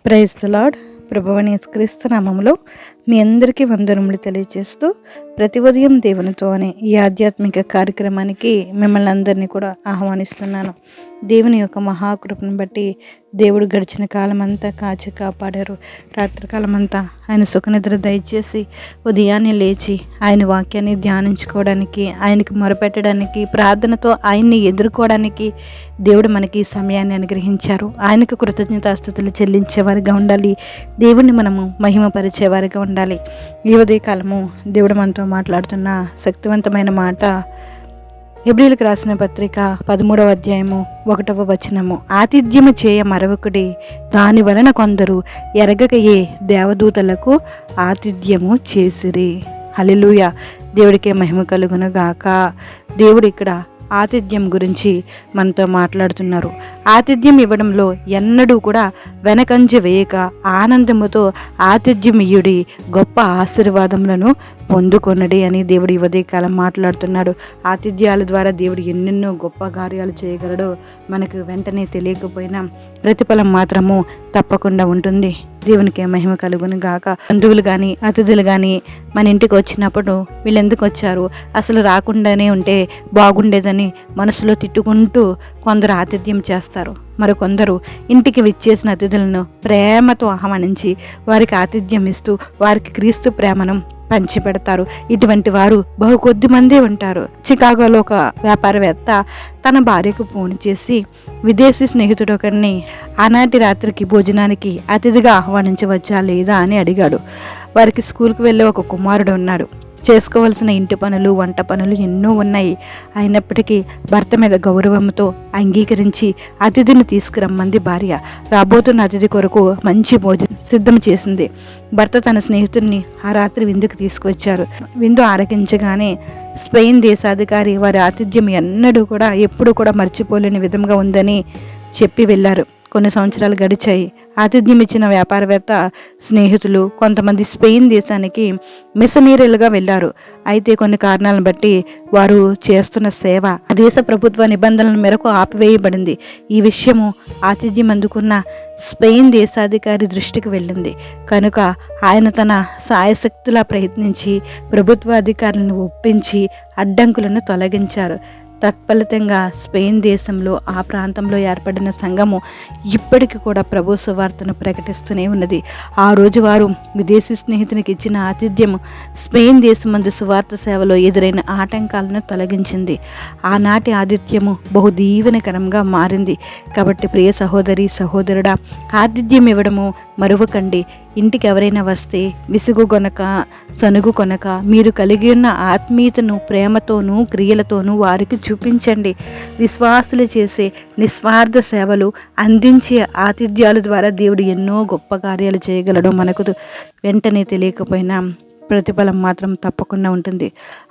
Praise the lord. ప్రభువైన యేసుక్రీస్తు నామములో మీ అందరికీ వందనములు తెలియజేస్తూ ప్రతి ఉదయం దేవునితో అనే ఈ ఆధ్యాత్మిక కార్యక్రమానికి మిమ్మల్ని అందరినీ కూడా ఆహ్వానిస్తున్నాను. దేవుని యొక్క మహాకృపను బట్టి దేవుడు గడిచిన కాలం అంతా కాచి కాపాడారు. రాత్రికాలం అంతా ఆయన సుఖనిద్ర దయచేసి ఉదయాన్నే లేచి ఆయన వాక్యాన్ని ధ్యానించుకోవడానికి, ఆయనకి మొరపెట్టడానికి, ప్రార్థనతో ఆయన్ని ఎదుర్కోవడానికి దేవుడు మనకి ఈ సమయాన్ని అనుగ్రహించారు. ఆయనకు కృతజ్ఞతాస్తుతులు చెల్లించేవారిగా ఉండాలి. దేవుణ్ణి మనము మహిమపరిచేవారిగా ఉండాలి. ఈ ఉదయకాలము దేవుడు మనతో మాట్లాడుతున్న శక్తివంతమైన మాట హెబ్రీయులకు రాసిన పత్రిక 13వ అధ్యాయము 1వ వచనము. ఆతిథ్యము చేయ మరొకటి, దాని వలన కొందరు ఎరగకయే దేవదూతలకు ఆతిథ్యము చేసిరి. హల్లెలూయా. దేవుడికే మహిమ కలుగును గాక. దేవుడు ఇక్కడ ఆతిథ్యం గురించి మనతో మాట్లాడుతున్నారు. ఆతిథ్యం ఇవ్వడంలో ఎన్నడూ కూడా వెనకంజ వేయక ఆనందముతో ఆతిథ్యం ఇయ్యుడి, గొప్ప ఆశీర్వాదములను పొందుకొనడి అని దేవుడు ఈ ఉదయకాలం మాట్లాడుతున్నాడు. ఆతిథ్యాల ద్వారా దేవుడు ఎన్నెన్నో గొప్ప కార్యాలు చేయగలడో మనకు వెంటనే తెలియకపోయినా ప్రతిఫలం మాత్రము తప్పకుండా ఉంటుంది. దేవునికి మహిమ కలుగును గాక. బంధువులు కానీ అతిథులు కానీ మన ఇంటికి వచ్చినప్పుడు వీళ్ళు ఎందుకు వచ్చారు, అసలు రాకుండానే ఉంటే బాగుండేదని మనసులో తిట్టుకుంటూ కొందరు ఆతిథ్యం చేస్తారు. మరికొందరు ఇంటికి విచ్చేసిన అతిథులను ప్రేమతో ఆహ్వానించి వారికి ఆతిథ్యం ఇస్తూ వారికి క్రీస్తు ప్రేమను పంచిపెడతారు. ఇటువంటి వారు బహు కొద్ది మందే ఉంటారు. చికాగోలో ఒక వ్యాపారవేత్త తన భార్యకు ఫోన్ చేసి విదేశీ స్నేహితుడు ఒకరిని ఆనాటి రాత్రికి భోజనానికి అతిథిగా ఆహ్వానించవచ్చా లేదా అని అడిగాడు. వారికి స్కూల్కి వెళ్ళే ఒక కుమారుడు ఉన్నాడు. చేసుకోవలసిన ఇంటి పనులు, వంట పనులు ఎన్నో ఉన్నాయి. అయినప్పటికీ భర్త మీద గౌరవంతో అంగీకరించి అతిథిని తీసుకురమ్మంది భార్య. రాబోతున్న అతిథి కొరకు మంచి భోజనం సిద్ధం చేసింది. భర్త తన స్నేహితుడిని ఆ రాత్రి విందుకు తీసుకొచ్చారు. విందు ఆరగించగానే స్పెయిన్ దేశాధికారి వారి ఆతిథ్యం ఎప్పుడు కూడా మర్చిపోలేని విధంగా ఉందని చెప్పి వెళ్ళారు. కొన్ని సంవత్సరాలు గడిచాయి. ఆతిథ్యం ఇచ్చిన వ్యాపారవేత్త స్నేహితులు కొంతమంది స్పెయిన్ దేశానికి మిషనరీలుగా వెళ్ళారు. అయితే కొన్ని కారణాలను బట్టి వారు చేస్తున్న సేవ దేశ ప్రభుత్వ నిబంధనల మేరకు ఆపివేయబడింది. ఈ విషయము ఆతిథ్యం అందుకున్న స్పెయిన్ దేశాధికారి దృష్టికి వెళ్ళింది. కనుక ఆయన తన సాయశక్తులా ప్రయత్నించి ప్రభుత్వ అధికారులను ఒప్పించి అడ్డంకులను తొలగించారు. తత్ఫలితంగా స్పెయిన్ దేశంలో ఆ ప్రాంతంలో ఏర్పడిన సంఘము ఇప్పటికి కూడా ప్రభు సువార్తను ప్రకటిస్తూనే ఉన్నది. ఆ రోజు వారు విదేశీ స్నేహితునికి ఇచ్చిన ఆతిథ్యం స్పెయిన్ దేశమందు సువార్త సేవలో ఎదురైన ఆటంకాలను తొలగించింది. ఆనాటి ఆతిథ్యము బహు దీవెనకరంగా మారింది. కాబట్టి ప్రియ సహోదరి సహోదరుడా, ఆతిథ్యం ఇవ్వడము మరువకండి. ఇంటికి ఎవరైనా వస్తే విసుగు కొనక సనుగు కొనక మీరు కలిగి ఉన్న ఆత్మీయతను ప్రేమతోనూ క్రియలతోనూ వారికి చూపించండి. విశ్వాసులు చేసే నిస్వార్థ సేవలు అందించే ఆతిథ్యాల ద్వారా దేవుడు ఎన్నో గొప్ప కార్యాలు చేయగలడు. మనకు వెంటనే తెలియకపోయినా ప్రతిఫలం మాత్రం తప్పకుండా ఉంటుంది.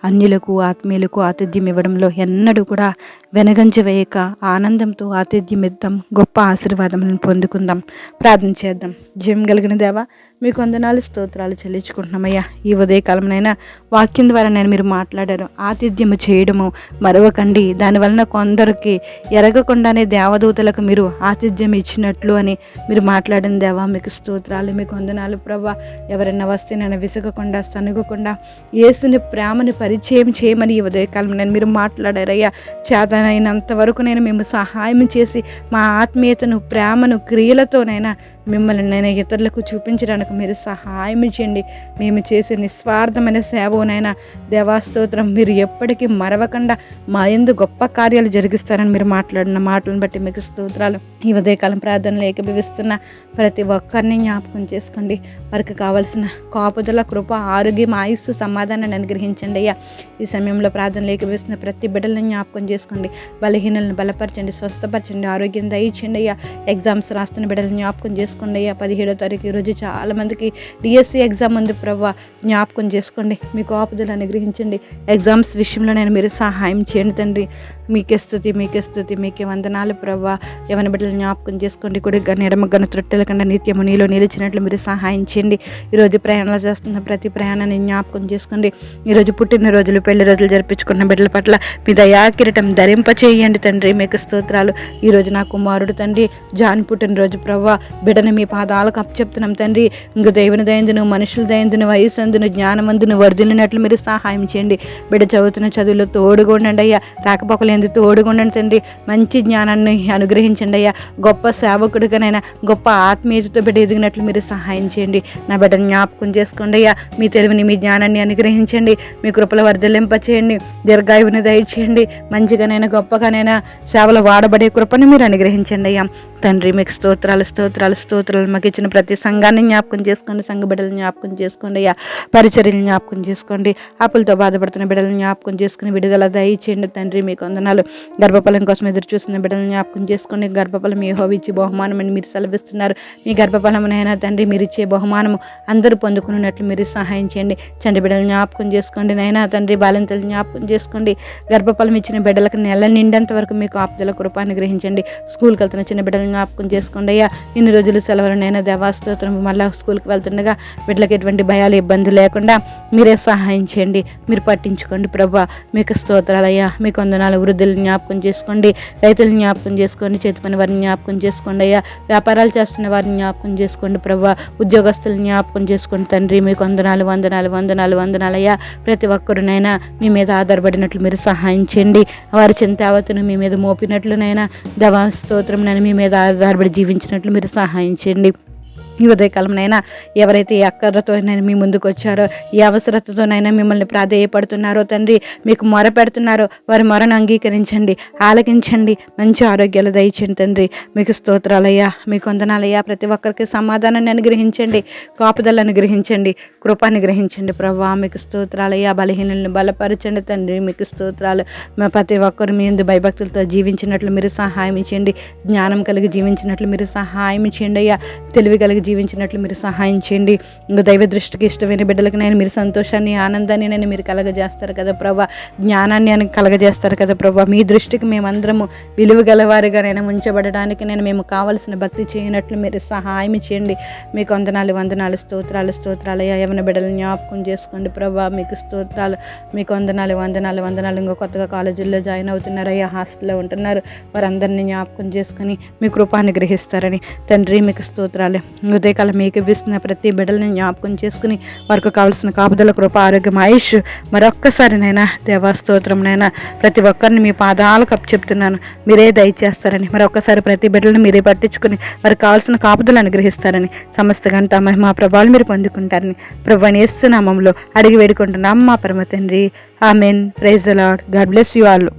అన్యులకు ఆత్మీయులకు ఆతిథ్యం ఇవ్వడంలో ఎన్నడూ కూడా వెనగంజ వేయక ఆనందంతో ఆతిథ్యం ఇద్దాం, గొప్ప ఆశీర్వాదములను పొందుకుందాం. ప్రార్థన చేద్దాం. జీవం కలిగిన దేవా, మీకు వందనాలు స్తోత్రాలు చెల్లించుకుంటున్నామయ్యా. ఈ ఉదయకాలంనైనా వాక్యం ద్వారా నేను మీరు మాట్లాడారు. ఆతిథ్యము చేయడము మరవకండి. దానివలన కొందరికి ఎరగకుండానే దేవదూతలకు మీరు ఆతిథ్యం ఇచ్చినట్లు అని మీరు మాట్లాడిన దేవా, మీకు స్తోత్రాలు, మీకు వందనాలు ప్రభా. ఎవరైనా వస్తే నేను విసగకుండా సనుగకుండా యేసుని ప్రేమని పరిచయం చేయమని ఈ ఉదయకాలం నేను మీరు మాట్లాడారయ్యా. చేతనైనంత వరకు నేను మేము సహాయం చేసి మా ఆత్మీయతను ప్రేమను క్రియలతోనైనా మిమ్మల్ని నేను ఇతరులకు చూపించడానికి మీరు సహాయం చేయండి. మేము చేసే నిస్వార్థమైన సేవనైనా దేవాస్తోత్రం మీరు ఎప్పటికీ మరవకుండా మా యందు గొప్ప కార్యాలు జరిగిస్తారని మీరు మాట్లాడిన మాటలను బట్టి మీకు స్తోత్రాలు. ఈ ఉదయకాలం ప్రార్థనలు ఏకీభవిస్తున్న ప్రతి ఒక్కరిని జ్ఞాపకం చేసుకోండి. వారికి కావాల్సిన కాపుదల, కృప, ఆరోగ్యం, ఆయుస్సు, సమాధానాన్ని అనుగ్రహించండి అయ్యా. ఈ సమయంలో ప్రార్థనలు ఏకీభవిస్తున్న ప్రతి బిడ్డలను జ్ఞాపకం చేసుకోండి. బలహీనలను బలపరచండి, స్వస్థపరచండి, ఆరోగ్యం దయచేయండి అయ్యా. ఎగ్జామ్స్ రాస్తున్న బిడ్డలను జ్ఞాపకం చేసుకోండి అయ్యా. 17వ తారీఖు ఈరోజు చాలామందికి డిఎస్సి ఎగ్జామ్ ఉంది ప్రభా, జ్ఞాపకం చేసుకోండి. మీకు ఆపుదలు అనుగ్రహించండి. ఎగ్జామ్స్ విషయంలో నేను మీరు సహాయం చేయండి తండ్రి. మీకే స్తుతి, మీకే స్తుతి, మీకే వందనాలు ప్రభా. యవన బిడ్డలు జ్ఞాపకం చేసుకోండి. కుడిగా ఎడమగన త్రొట్టెలకుండా నిత్యము నీలో నిలిచినట్లు మీరు సహాయం చేయండి. ఈరోజు ప్రయాణాలు చేస్తున్న ప్రతి ప్రయాణాన్ని జ్ఞాపకం చేసుకోండి. ఈరోజు పుట్టినరోజులు, పెళ్లి రోజులు జరిపించుకున్న బిడ్డల పట్ల మీ దయా కిరీటం ధరింపచేయండి తండ్రి. మీకు స్తోత్రాలు. ఈరోజు నా కుమారుడు తండ్రి జాన్ పుట్టినరోజు ప్రభా. బిడ్డ బిడ్డని మీ పాదాలకు అప్పచెప్తున్నాం తండ్రి. ఇంక దేవుని దయందును, మనుషుల దయందును, వయస్సందును, జ్ఞానమందును వర్ధిల్లినట్లు మీరు సహాయం చేయండి. బిడ్డ చదువుతున్న చదువులో తోడుగా ఉండండి అయ్యా. రాకపోకలు ఎందుకు తోడుగా ఉండండి తండ్రి. మంచి జ్ఞానాన్ని అనుగ్రహించండి అయ్యా. గొప్ప సేవకుడిగానైనా గొప్ప ఆత్మీయతతో బిడ్డ ఎదిగినట్లు మీరు సహాయం చేయండి. నా బిడ్డను జ్ఞాపకం చేసుకోండి అయ్యా. మీ తెలివిని, మీ జ్ఞానాన్ని అనుగ్రహించండి. మీ కృపల వర్ధలింప చేయండి. దీర్ఘాయువుని దయచేయండి. మంచిగానైనా గొప్పగానైనా సేవలు వాడబడే కృపను మీరు అనుగ్రహించండి అయ్యా. తండ్రి మీకు స్తోత్రాలు స్తోత్రాలు స్తోత్రాలు. మాకు ఇచ్చిన ప్రతి సంఘాన్ని జ్ఞాపకం చేసుకోండి. సంఘ బిడ్డలను జ్ఞాపకం చేసుకోండి అయ్యా. పరిచర్యలు జ్ఞాపకం చేసుకోండి. ఆపులతో బాధపడుతున్న బిడ్డలను జ్ఞాపకం చేసుకుని విడుదల దయచేయండి తండ్రి. మీకు వందనాలు. గర్భఫలం కోసం ఎదురు చూస్తున్న బిడ్డలను జ్ఞాపకం చేసుకోండి. గర్భఫలం యెహోవా ఇచ్చే బహుమానం అని మీరు సెలవిస్తున్నారు. మీ గర్భఫలమునైనా తండ్రి మీరు ఇచ్చే బహుమానము అందరూ పొందుకున్నట్లు మీరు సహాయం చేయండి. చంటి బిడ్డలు జ్ఞాపకం చేసుకోండి నైనా తండ్రి. బాలింతలు జ్ఞాపకం చేసుకోండి. గర్భఫలం ఇచ్చిన బిడ్డలకు నెల నిండేంత వరకు మీకు ఆప్తుల కృపాన్ని గ్రహించండి. స్కూల్కి వెళ్తున్న చిన్న బిడ్డలను జ్ఞాపకం చేసుకోండి అయ్యా. ఇన్ని రోజులు సెలవులనైనా దేవాస్తోత్రం మళ్ళీ స్కూల్కి వెళ్తుండగా బిడ్డలకు ఎటువంటి భయాలు ఇబ్బంది లేకుండా మీరే సహాయం చేయండి. మీరు పట్టించుకోండి ప్రభా. మీకు స్తోత్రాలయ్యా. మీకు వందనాలు. వృద్ధులు జ్ఞాపకం చేసుకోండి. రైతులు జ్ఞాపకం చేసుకోండి. చేతి పని వారిని జ్ఞాపకం చేసుకోండి అయ్యా. వ్యాపారాలు చేస్తున్న వారిని జ్ఞాపకం చేసుకోండి ప్రభా. ఉద్యోగస్తులు జ్ఞాపకం చేసుకోండి తండ్రి. మీకు వందనాలు వందనాలు వందనాలు వందనాలయ్యా. ప్రతి ఒక్కరునైనా మీ మీద ఆధారపడినట్లు మీరు సహాయం చేయండి. వారి చింతావతను మీ మీద మోపినట్లునైనా దేవా స్తోత్రం నైనా మీ మీద ఆధారపడి జీవించినట్లు మీరు సహాయం చేయండి. ఈ ఉదయకాలంనైనా ఎవరైతే ఈ అక్కరతోనైనా మీ ముందుకు వచ్చారో, ఈ అవసరతతోనైనా మిమ్మల్ని ప్రాధేయపడుతున్నారో తండ్రి, మీకు మొర పెడుతున్నారో వారి మొరను అంగీకరించండి, ఆలకించండి. మంచి ఆరోగ్యాలు దయచేయండి తండ్రి. మీకు స్తోత్రాలయ్యా. మీకు వందనాలయ్యా. ప్రతి ఒక్కరికి సమాధానాన్ని అనుగ్రహించండి. కాపుదలను అనుగ్రహించండి. కృపాన్ని గ్రహించండి ప్రభా. మీకు స్తోత్రాలయ్యా. బలహీనులను బలపరచండి తండ్రి. మీకు స్తోత్రాలు. ప్రతి ఒక్కరు మీ యందు భయభక్తులతో జీవించినట్లు మీరు సహాయం చేయండి. జ్ఞానం కలిగి జీవించినట్లు మీరు సహాయం చేయండి అయ్యా. తెలివి కలిగి జీవించినట్లు మీరు సహాయం చేయండి. ఇంకా దైవ దృష్టికి ఇష్టమైన బిడ్డలకు నేను మీరు సంతోషాన్ని, ఆనందాన్ని నేను మీరు కలగజేస్తారు కదా ప్రభా. జ్ఞానాన్ని అని కలగజేస్తారు కదా ప్రభా. మీ దృష్టికి మేమందరము విలువ గలవారిగా నేను ఉంచబడడానికి మేము కావలసిన భక్తి చేయనట్లు మీరు సహాయం చేయండి. మీకు వందనాలు వందనాలు స్తోత్రాలు స్తోత్రాలు. యవన బిడ్డలను జ్ఞాపకం చేసుకోండి ప్రభా. మీకు స్తోత్రాలు. మీకు వందనాలు వందనాలు వందనాలు. ఇంకా కొత్తగా కాలేజీల్లో జాయిన్ అవుతున్నారు అయ్యా, హాస్టల్లో ఉంటున్నారు. వారందరినీ జ్ఞాపకం చేసుకుని మీ కృపాన్ని గ్రహిస్తారని తండ్రి మీకు స్తోత్రాలు. ఉదయకాలం మీకు ఇస్తున్న ప్రతి బిడ్డలని జ్ఞాపకం చేసుకుని వారికి కావాల్సిన కాపుదల, కృప, ఆరోగ్యం, ఆయుష్ మరొక్కసారినైనా దేవాస్తోత్రంనైనా ప్రతి ఒక్కరిని మీ పాదాలకు అప్పచెప్తున్నాను. మీరే దయచేస్తారని, మరొక్కసారి ప్రతి బిడ్డలను మీరే పట్టించుకుని వారికి కావాల్సిన కాపుదలు అనుగ్రహిస్తారని, సమస్త గంట మహిమా ప్రభావాలు మీరు పొందుకుంటారని ప్రభువైన యేసు నామములో అడిగి వేడుకుంటున్నాం మా పరమ తండ్రి. Amen. Praise the lord. God bless you all.